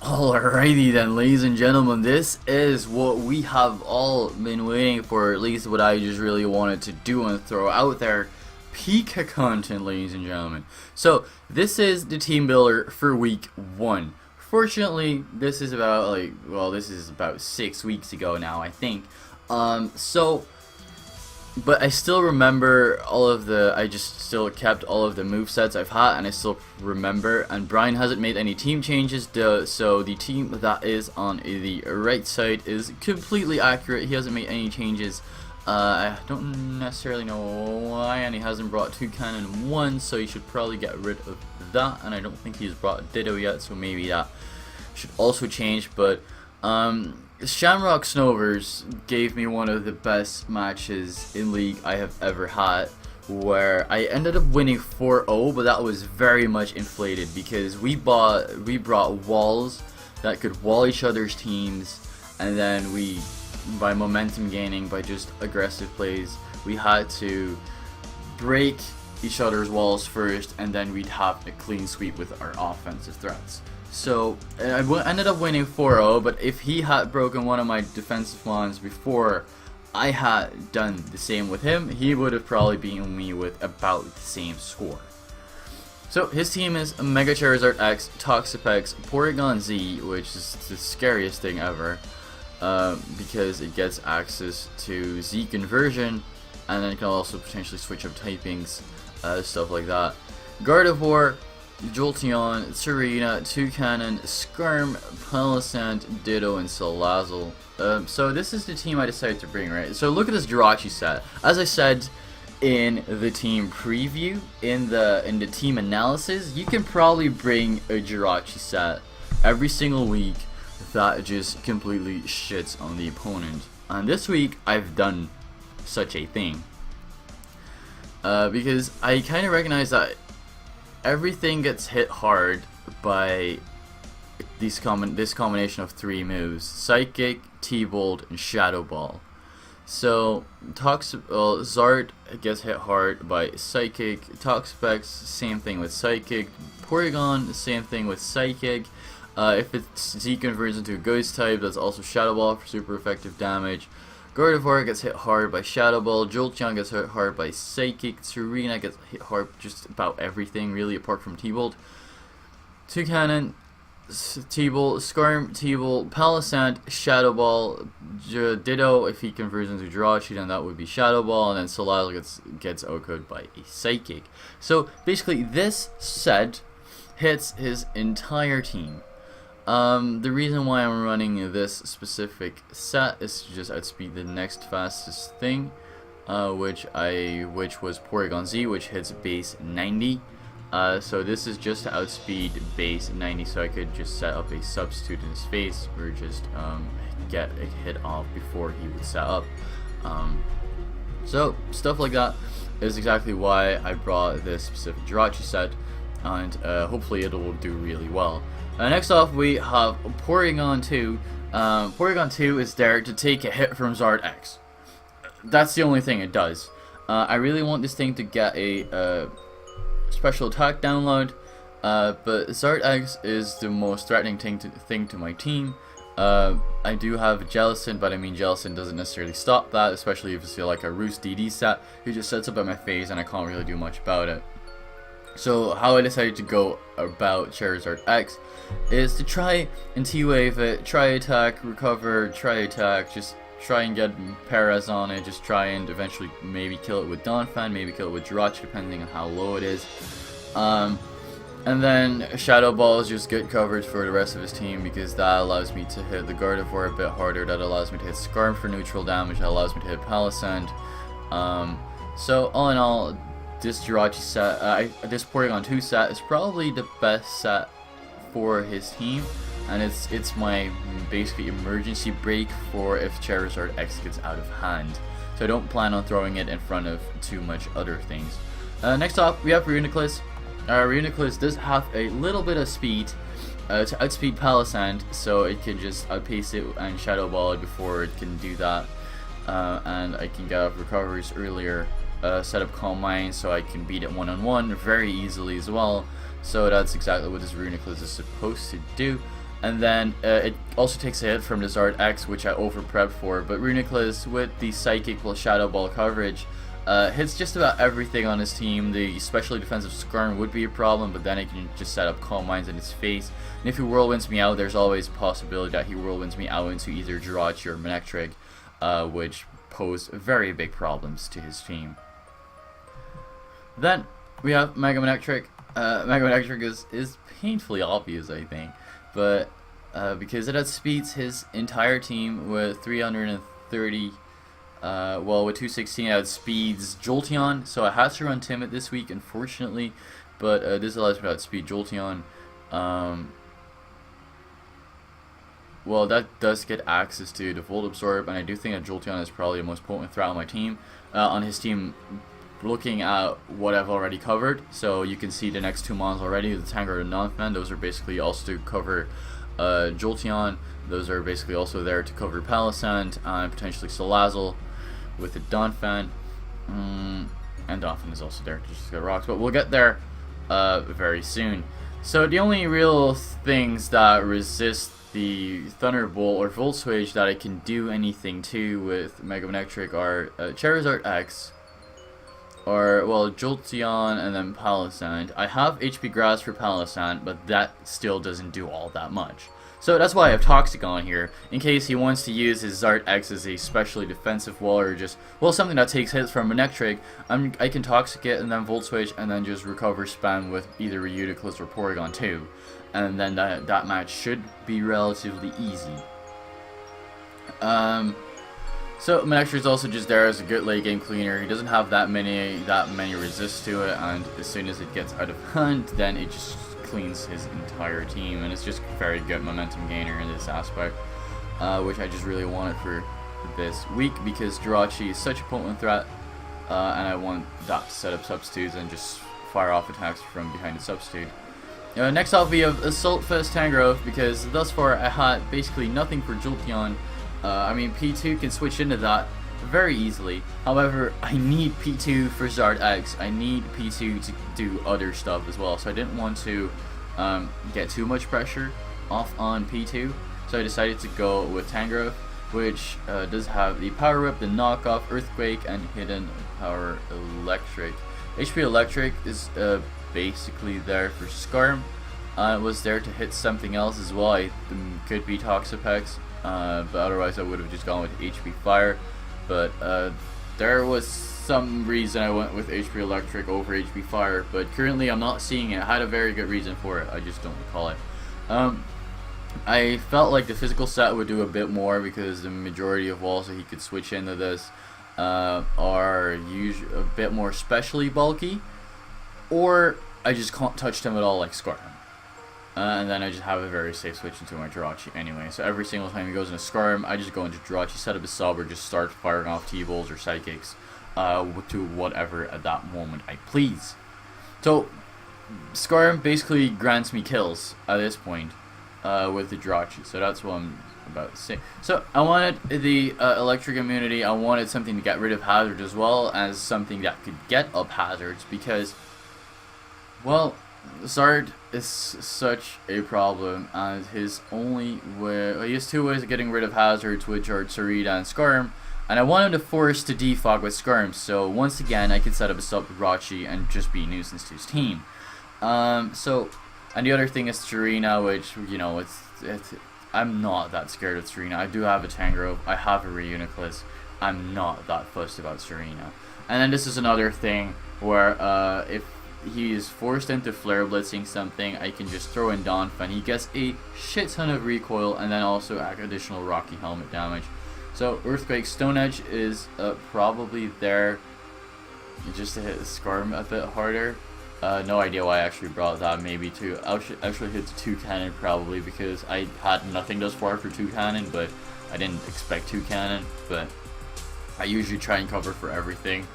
Alrighty then, ladies and gentlemen, this is what we have all been waiting for, at least what I just really wanted to do and throw out there. PICA content, ladies and gentlemen. So, this is the team builder for week 1. Fortunately, this is about, this is about 6 weeks ago now, I think. But I still remember I just still kept all of the movesets I've had, and I still remember, and Brian hasn't made any team changes, so the team that is on the right side is completely accurate. He hasn't made any changes. I don't necessarily know why, and he hasn't brought 2 cannon 1, so he should probably get rid of that, and I don't think he's brought Ditto yet, so maybe that should also change, but Shamrock Snovers gave me one of the best matches in League I have ever had, where I ended up winning 4-0, but that was very much inflated because we brought walls that could wall each other's teams, and then by momentum gaining, by just aggressive plays, we had to break each other's walls first, and then we'd have a clean sweep with our offensive threats. So I ended up winning 4-0, but if he had broken one of my defensive lines before I had done the same with him, he would have probably beaten me with about the same score. So his team is Mega Charizard X, Toxapex, Porygon Z, which is the scariest thing ever, because it gets access to Z conversion, and then it can also potentially switch up typings, stuff like that. Gardevoir, Jolteon, Serena, Toucannon, Skirm, Palisand, Ditto, and Salazzle. So this is the team I decided to bring, right? So look at this Jirachi set. As I said in the team preview, in the team analysis, you can probably bring a Jirachi set every single week that just completely shits on the opponent. And this week, I've done such a thing. Because I kind of recognize that everything gets hit hard by this combination of 3 moves: Psychic, T-Bolt, and Shadow Ball. So Zard gets hit hard by Psychic, Toxapex, same thing with Psychic, Porygon, same thing with Psychic. If it's Z converts into a Ghost type, that's also Shadow Ball for super effective damage. Gardevoir gets hit hard by Shadow Ball, Jolteon gets hit hard by Psychic, Serena gets hit hard just about everything really apart from T-Bolt. Toucannon, T-Bolt, Skirm, T-Bolt, Palisand, Shadow Ball, Ditto, if he converts into Jirachi, then that would be Shadow Ball, and then Salazzle gets OHKO'd by a Psychic. So basically this set hits his entire team. The reason why I'm running this specific set is to just outspeed the next fastest thing, which was Porygon Z, which hits base 90. So this is just to outspeed base 90, so I could just set up a substitute in his face, or just get a hit off before he would set up. So stuff like that is exactly why I brought this specific Jirachi set, and hopefully it will do really well. Next off, we have Porygon 2. Porygon 2 is there to take a hit from Zard X. That's the only thing it does. I really want this thing to get a special attack download, but Zard X is the most threatening thing to my team. I do have Jellicent, but I mean Jellicent doesn't necessarily stop that, especially if it's like a Roost DD set. He just sets up at my face and I can't really do much about it. So how I decided to go about Charizard X is to try and T-Wave it, try attack, recover, try attack, just try and get Paras on it, just try and eventually maybe kill it with Donphan, maybe kill it with Jirachi, depending on how low it is. And then Shadow Ball is just good coverage for the rest of his team, because that allows me to hit the Gardevoir a bit harder, that allows me to hit Skarm for neutral damage, that allows me to hit Palisand. So all in all, this Jirachi set, this Porygon 2 set is probably the best set for his team, and it's my basically emergency break for if Charizard X gets out of hand. So I don't plan on throwing it in front of too much other things. Next off, we have Reuniclus. Reuniclus does have a little bit of speed to outspeed Palisand, so it can just outpace it and Shadow Ball it before it can do that, and I can get off recoveries earlier. Set up Calm Mind so I can beat it one-on-one very easily as well. So that's exactly what this Reuniclus is supposed to do. And then it also takes a hit from the Zard X, which I over-prepped for, but Runiclus with the Psychic plus Shadow Ball coverage hits just about everything on his team. The specially defensive Skarm would be a problem, but then I can just set up Calm Minds in his face. And if he Whirlwinds me out, there's always a possibility that he Whirlwinds me out into either Jirachi or Manectric, which pose very big problems to his team. Then we have Mega Manectric. Mega Manectric is painfully obvious, I think, but because it outspeeds his entire team with 330, well, with 216 it outspeeds Jolteon, so I had to run Timid this week, unfortunately, but this allows me to outspeed Jolteon. Well, that does get access to the Volt Absorb, and I do think that Jolteon is probably the most potent threat on my team, on his team. Looking at what I've already covered, so you can see the next two mons already, the Tangrowth and Donphan. Those are basically also to cover Jolteon. Those are basically also there to cover Palisand and potentially Salazzle with the Donphan. And Donphan is also there to just get rocks, but we'll get there very soon. So the only real things that resist the Thunderbolt or Volt Switch that I can do anything to with Mega Manectric are Charizard X, or, well, Jolteon and then Palisand. I have HP Grass for Palisand, but that still doesn't do all that much. So that's why I have Toxic on here, in case he wants to use his Zard X as a specially defensive wall, or just, well, something that takes hits from Manectric. I can Toxic it and then Volt Switch and then just recover spam with either Ridiculous or Porygon 2. And then that match should be relatively easy. So Manectric is also just there as a good late game cleaner. He doesn't have that many resists to it, and as soon as it gets out of hand, then it just cleans his entire team, and it's just a very good momentum gainer in this aspect, which I just really wanted for this week because Jirachi is such a potent threat, and I want that to set up substitutes and just fire off attacks from behind the substitute. Next off we have Assault Fist Tangrowth, because thus far I had basically nothing for Jolteon. I mean, P2 can switch into that very easily. However, I need P2 for Zard X. I need P2 to do other stuff as well. So I didn't want to get too much pressure off on P2. So I decided to go with Tangrowth, which does have the Power Whip, the Knockoff, Earthquake, and Hidden Power Electric. HP Electric is basically there for Skarm. It was there to hit something else as well. It could be Toxapex. But otherwise I would have just gone with HP Fire, but there was some reason I went with HP Electric over HP Fire, but currently I'm not seeing it. I had a very good reason for it, I just don't recall it. I felt like the physical set would do a bit more because the majority of walls that he could switch into this are usually a bit more specially bulky, or I just can't touch them at all like Skarm. And then I just have a very safe switch into my Jirachi anyway. So every single time he goes into Skarm, I just go into Jirachi, set up a sub, or just start firing off T-Bolts or Psychics to whatever at that moment I please. So Skarm basically grants me kills at this point with the Jirachi. So that's what I'm about to say. So I wanted the electric immunity. I wanted something to get rid of hazards as well as something that could get up hazards because, well, Zard is such a problem, and his only way, he has two ways of getting rid of hazards, which are Tsarida and Skarm, and I want him to force to defog with Skarm, so once again I can set up a sub Jirachi and just be a nuisance to his team. And the other thing is Tsarina, which, you know, I'm not that scared of Tsarina. I do have a Tangrowth, I have a Ridiculous, I'm not that fussed about Tsarina. And then this is another thing where if he is forced into Flare Blitzing something, I can just throw in Donphan. He gets a shit ton of recoil and then also additional Rocky Helmet damage. So Earthquake Stone Edge is probably there just to hit Skarm a bit harder. No idea why I actually brought that. Maybe to actually hit the 2 cannon probably because I had nothing thus far for 2 cannon, but I didn't expect 2 cannon. But I usually try and cover for everything.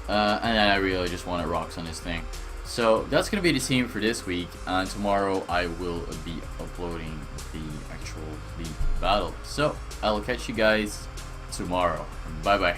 And then I really just wanted rocks on this thing. So that's going to be the team for this week, and tomorrow I will be uploading the actual league battle. So I'll catch you guys tomorrow. Bye bye.